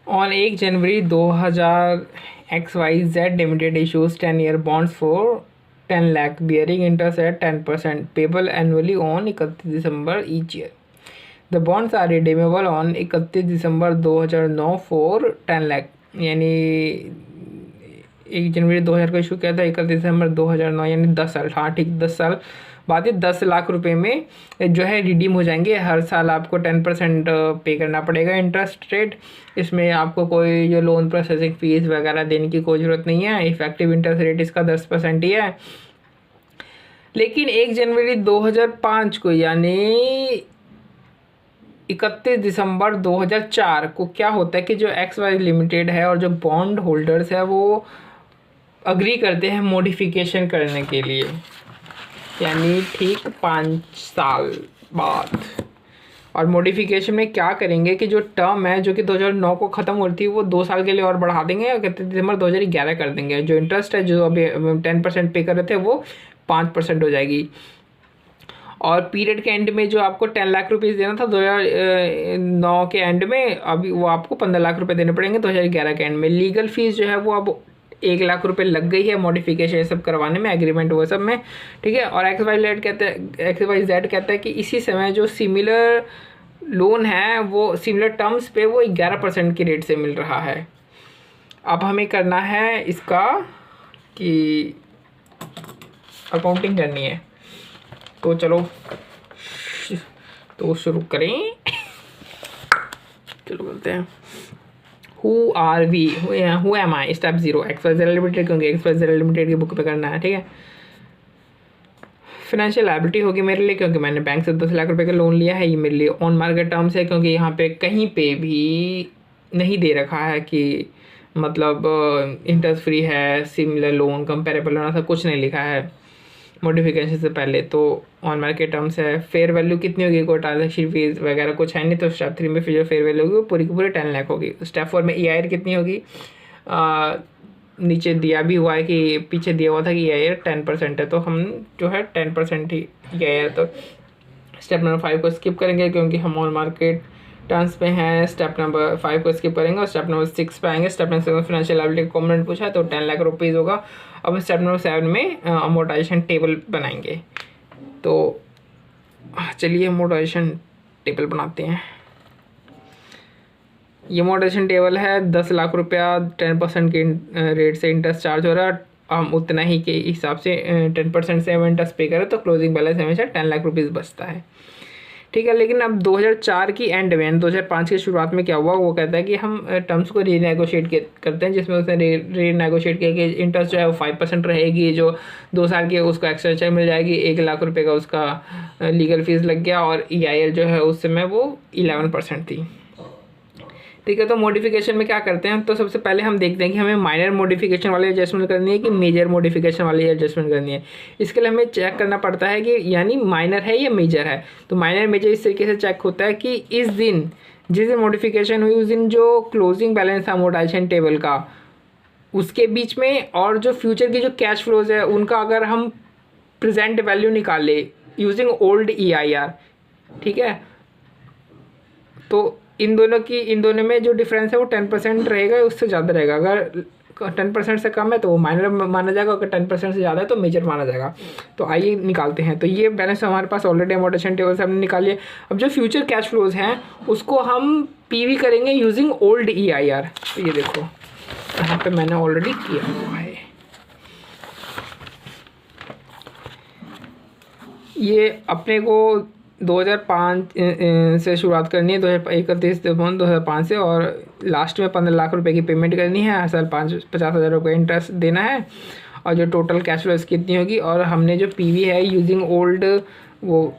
On 1 January 2000 XYZ limited issues 10-year bonds for 10 lakh bearing interest at 10% payable annually on 31 December each year. The bonds are redeemable on 31 December 2009 for 10 lakh, यानी 1 जनवरी 2000 को issue किया था, 31 दिसंबर 2009 यानी 10 साल, हाँ ठीक 10 साल बाद ये 10 लाख रुपए में जो है रिडीम हो जाएंगे। हर साल आपको 10% पे करना पड़ेगा इंटरेस्ट रेट। इसमें आपको कोई जो लोन प्रोसेसिंग फ़ीस वगैरह देने की कोई ज़रूरत नहीं है। इफेक्टिव इंटरेस्ट रेट इसका 10% ही है। लेकिन 1 जनवरी 2005 को यानी 31 दिसंबर 2004 को क्या होता है कि जो XY लिमिटेड है और जो बॉन्ड होल्डर्स है वो अग्री करते हैं मॉडिफिकेशन करने के लिए, यानी ठीक 5 साल बाद। और मॉडिफिकेशन में क्या करेंगे कि जो टर्म है जो कि 2009 को ख़त्म हो रही थी वो 2 साल के लिए और बढ़ा देंगे और 31 दिसंबर 2011 कर देंगे। जो इंटरेस्ट है जो अभी 10% पे कर रहे थे वो 5% हो जाएगी। और पीरियड के एंड में जो आपको 10 लाख रुपीज़ देना था 2009 के एंड में, अभी वो आपको 15 लाख रुपए देने पड़ेंगे 2011 के एंड में। लीगल फीस जो है वो अब 1 लाख रुपए लग गई है मॉडिफिकेशन सब करवाने में, एग्रीमेंट वो सब में, ठीक है। और XYZ कहता है कि इसी समय जो सिमिलर लोन है वो सिमिलर टर्म्स पे वो 11% की रेट से मिल रहा है। अब हमें करना है इसका कि अकाउंटिंग करनी है, तो चलो तो शुरू करें। चलो बोलते हैं who are we, who am I, step 0 XYZ limited, क्योंकि XYZ लिमिटेड की बुक पे करना है, ठीक है। फाइनेंशियल लायबिलिटी होगी मेरे लिए क्योंकि मैंने बैंक से 10 लाख रुपए का लोन लिया है। ये मेरे लिए ऑन मार्केट टर्म्स है क्योंकि यहाँ पे कहीं पे भी नहीं दे रखा है कि मतलब इंटरेस्ट फ्री है, सिमिलर लोन कंपेरेबल लोन, ऐसा कुछ नहीं लिखा है मॉडिफिकेशन से पहले। तो ऑन मार्केट टर्म्स है। फेयर वैल्यू कितनी होगी, कोई ट्रांजेक्शन फीस वगैरह कुछ है नहीं, तो स्टेप 3 में फिर जो फेयर वैल्यू होगी वो पूरी की पूरी 10 लाख होगी। स्टेप 4 में EIR कितनी होगी, नीचे दिया भी हुआ है कि पीछे दिया हुआ था कि EIR 10% है, तो हम जो है 10% ही EIR। तो स्टेप नंबर 5 को स्किप करेंगे क्योंकि हम ऑन मार्केट टर्म्स पे हैं। स्टेप नंबर 5 को स्किप करेंगे और स्टेप नंबर 6 पे आएंगे। Step number 6 financial liability component पूछा है तो 10 लाख रुपीज़ होगा। अब स्टेप नंबर 7 में अमोर्टाइजेशन टेबल बनाएंगे। तो चलिए अमोर्टाइजेशन टेबल बनाते हैं। ये अमोर्टाइजेशन टेबल है, 10 लाख रुपया 10% के रेट से इंटरेस्ट चार्ज हो रहा है। हम उतना ही के हिसाब से 10% से हम इंटरेस्ट पे करें तो क्लोजिंग बैलेंस हमेशा 10 लाख रुपीज़ बचता है, ठीक है। लेकिन अब 2004 की एंड में 2005 की शुरुआत में क्या हुआ, वो कहता है कि हम टर्म्स को रीनेगोशिएट करते हैं, जिसमें उसने रीनेगोशिएट किया कि इंटरेस्ट जो है वो 5% रहेगी, जो 2 साल की उसको एक्सटेंशन मिल जाएगी, 1 लाख रुपए का उसका लीगल फीस लग गया और EIR जो है उस समय वो 11% थी, ठीक है। तो मॉडिफिकेशन में क्या करते हैं, तो सबसे पहले हम देखते हैं कि हमें माइनर मॉडिफिकेशन वाली एडजस्टमेंट करनी है कि मेजर मॉडिफिकेशन वाली एडजस्टमेंट करनी है। इसके लिए हमें चेक करना पड़ता है कि यानी माइनर है या मेजर है। तो माइनर मेजर इस तरीके से चेक होता है कि जिस दिन मॉडिफिकेशन हुई उस दिन जो क्लोजिंग बैलेंस था अमोर्टाइजेशन टेबल का उसके बीच में और जो फ्यूचर की जो कैश फ्लोज है उनका अगर हम प्रेजेंट वैल्यू निकाले यूजिंग ओल्ड EIR, ठीक है, तो इन दोनों में जो डिफरेंस है वो 10% रहेगा, उससे ज़्यादा रहेगा। अगर 10% से कम है तो वो माइनर माना जाएगा, अगर 10% से ज़्यादा है तो मेजर माना जाएगा। तो आइए निकालते हैं। तो ये बैलेंस हमारे पास ऑलरेडी अमोर्टाइजेशन टेबल से हमने निकाल लिया। अब जो फ्यूचर कैश फ्लोज हैं उसको हम PV करेंगे यूजिंग ओल्ड EIR। तो ये देखो यहाँ पे मैंने ऑलरेडी किया हुआ है। ये अपने को 2005 से शुरुआत करनी है, 31 दिसंबर 2005 से, और लास्ट में 15 लाख रुपए की पेमेंट करनी है। हर साल 50,000 रुपये इंटरेस्ट देना है और जो टोटल कैश फ्लो कितनी होगी। और हमने जो PV है यूजिंग ओल्ड वो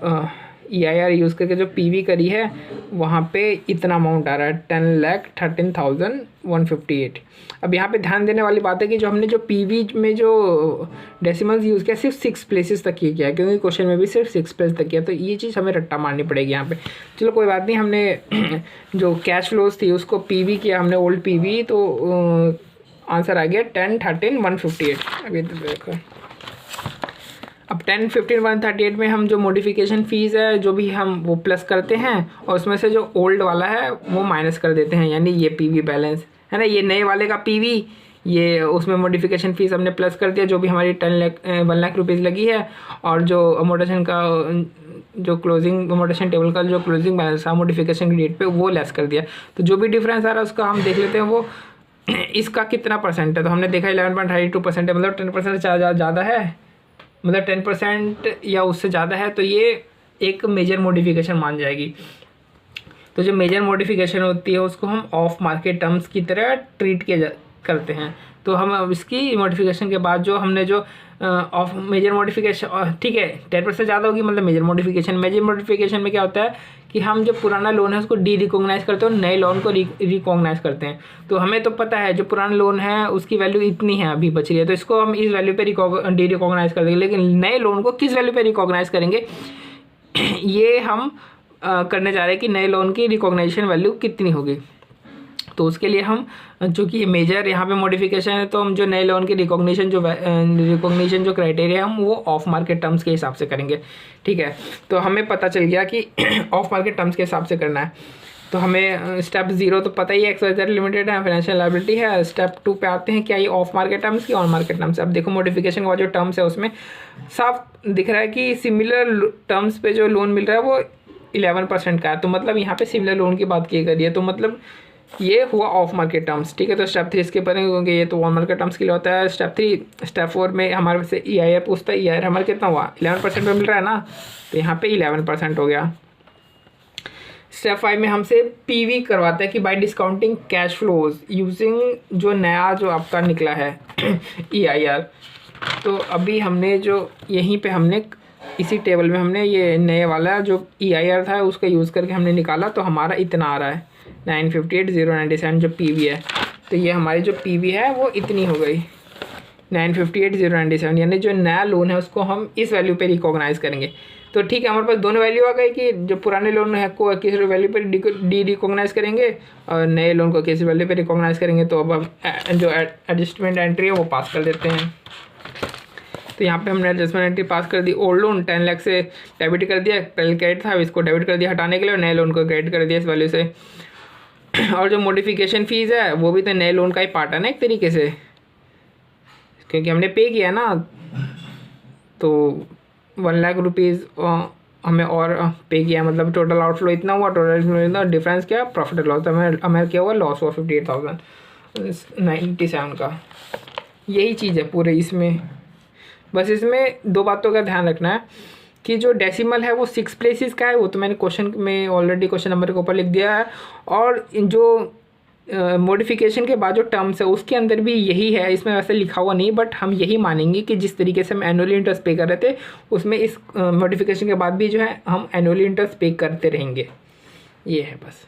EIR यूज़ करके जो PV करी है वहाँ पे इतना अमाउंट आ रहा है 10,13,158। अब यहाँ पे ध्यान देने वाली बात है कि जो हमने जो PV में जो डेसिमल्स यूज़ किया सिर्फ 6 प्लेसेस तक ही किया, क्योंकि क्वेश्चन में भी सिर्फ 6 प्लेस तक किया, तो ये चीज़ हमें रट्टा मारनी पड़ेगी यहाँ पे। चलो कोई बात नहीं, हमने जो कैश फ्लोज थी उसको PV किया हमने ओल्ड PV, तो आंसर आ गया 10,13,158। अभी तो देखो अब 10, 15, 138 में हम जो मॉडिफिकेशन फ़ीस है जो भी हम वो प्लस करते हैं और उसमें से जो ओल्ड वाला है वो माइनस कर देते हैं, यानी ये पीवी बैलेंस है ना, ये नए वाले का पीवी, ये उसमें मॉडिफिकेशन फ़ीस हमने प्लस कर दिया जो भी हमारी 1 लाख रुपीज़ लगी है, और जो अमोर्टाइजेशन का जो क्लोजिंग अमोर्टाइजेशन टेबल का जो क्लोजिंग बैलेंस था मॉडिफिकेशन की डेट पे वो लेस कर दिया। तो जो भी डिफरेंस आ रहा है उसका हम देख लेते हैं वो इसका कितना परसेंट है। तो हमने देखा 11.32% है, मतलब 10% ज़्यादा है, मतलब 10% या उससे ज़्यादा है, तो ये एक मेजर मॉडिफिकेशन मान जाएगी। तो जो मेजर मॉडिफिकेशन होती है उसको हम ऑफ मार्केट टर्म्स की तरह ट्रीट करते हैं। तो हम अब इसकी मॉडिफिकेशन के बाद जो हमने जो ऑफ मेजर मॉडिफिकेशन, ठीक है 10% ज़्यादा होगी मतलब मेजर मॉडिफिकेशन में क्या होता है कि हम जो पुराना लोन है उसको डी रिकॉग्नाइज करते हैं और नए लोन को रिकॉग्नाइज करते हैं। तो हमें तो पता है जो पुराना लोन है उसकी वैल्यू इतनी है अभी बच रही है, तो इसको हम इस वैल्यू पे डी रिकॉग्नाइज कर देंगे, लेकिन नए लोन को किस वैल्यू पे रिकॉग्नाइज करेंगे ये हम करने जा रहे हैं कि नए लोन की रिकॉग्नाइजेशन वैल्यू कितनी होगी। तो उसके लिए हम चूँकि ये मेजर यहाँ पे मॉडिफिकेशन है तो हम जो नए लोन की रिकॉग्निशन जो क्राइटेरिया हम वो ऑफ मार्केट टर्म्स के हिसाब से करेंगे, ठीक है। तो हमें पता चल गया कि ऑफ मार्केट टर्म्स के हिसाब से करना है। तो हमें स्टेप 0 तो पता ही है, XYZ लिमिटेड है, फाइनेंशियल लायबिलिटी है। स्टेप 2 पे आते हैं, क्या ये ऑफ मार्केट टर्म्स की ऑन मार्केट टर्म्स। अब देखो मॉडिफिकेशन का जो टर्म्स है उसमें साफ दिख रहा है कि सिमिलर टर्म्स पे जो लोन मिल रहा है वो 11% का है, तो मतलब यहाँ पे सिमिलर लोन की बात की गई है, तो मतलब ये हुआ ऑफ मार्केट टर्म्स, ठीक है। तो स्टेप 3 इसके पढ़ेंगे क्योंकि ये तो ऑन मार्केट टर्म्स के लिए होता है। स्टेप 4 में हमारे से EIR पूछता है, EIR हमारा कितना हुआ 11% पे मिल रहा है ना, तो यहाँ पे 11% हो गया। स्टेप 5 में हमसे PV करवाता है कि bye discounting cash flows using जो नया जो आपका निकला है EIR। तो अभी हमने जो यहीं पे हमने इसी टेबल में हमने ये नए वाला जो EIR था उसका यूज़ करके हमने निकाला, तो हमारा इतना आ रहा है 958,097 जो PV है। तो ये हमारी जो PV है वो इतनी हो गई 958,097, यानी जो नया लोन है उसको हम इस वैल्यू पे रिकॉग्नाइज करेंगे। तो ठीक है, हमारे पास दोनों वैल्यू आ गई कि जो पुराने लोन है को किस वैल्यू पे डी रिकॉग्नाइज करेंगे और नए लोन को किस वैल्यू पे रिकॉग्नाइज करेंगे। तो अब हम जो एडजस्टमेंट एंट्री है वो पास कर देते हैं। तो यहाँ पे हमने एडजस्टमेंट एंट्री पास कर दी। ओल्ड लोन 10 लाख से डेबिट कर दिया, पहले क्रेडिट था इसको डेबिट कर दिया हटाने के लिए, और नए लोन को क्रेडिट कर दिया इस वैल्यू से। और जो मॉडिफिकेशन फ़ीस है वो भी तो नए लोन का ही पार्ट है ना एक तरीके से, क्योंकि हमने पे किया ना। तो 1 लाख रुपीज़ हमें और पे किया, मतलब टोटल आउटफ्लो इतना हुआ, टोटल डिफरेंस क्या प्रॉफिट और लॉस, हमें क्या हुआ लॉस हुआ 58,097 का। यही चीज़ है पूरे इसमें। बस इसमें 2 बातों का ध्यान रखना है कि जो डेसिमल है वो 6 प्लेसेस का है, वो तो मैंने क्वेश्चन में ऑलरेडी क्वेश्चन नंबर के ऊपर लिख दिया है। और जो मॉडिफिकेशन के बाद जो टर्म्स है उसके अंदर भी यही है, इसमें वैसे लिखा हुआ नहीं, बट हम यही मानेंगे कि जिस तरीके से हम एनुअली इंटरेस्ट पे कर रहे थे उसमें इस मॉडिफिकेशन के बाद भी जो है हम एनुअली इंटरेस्ट पे करते रहेंगे। ये है बस।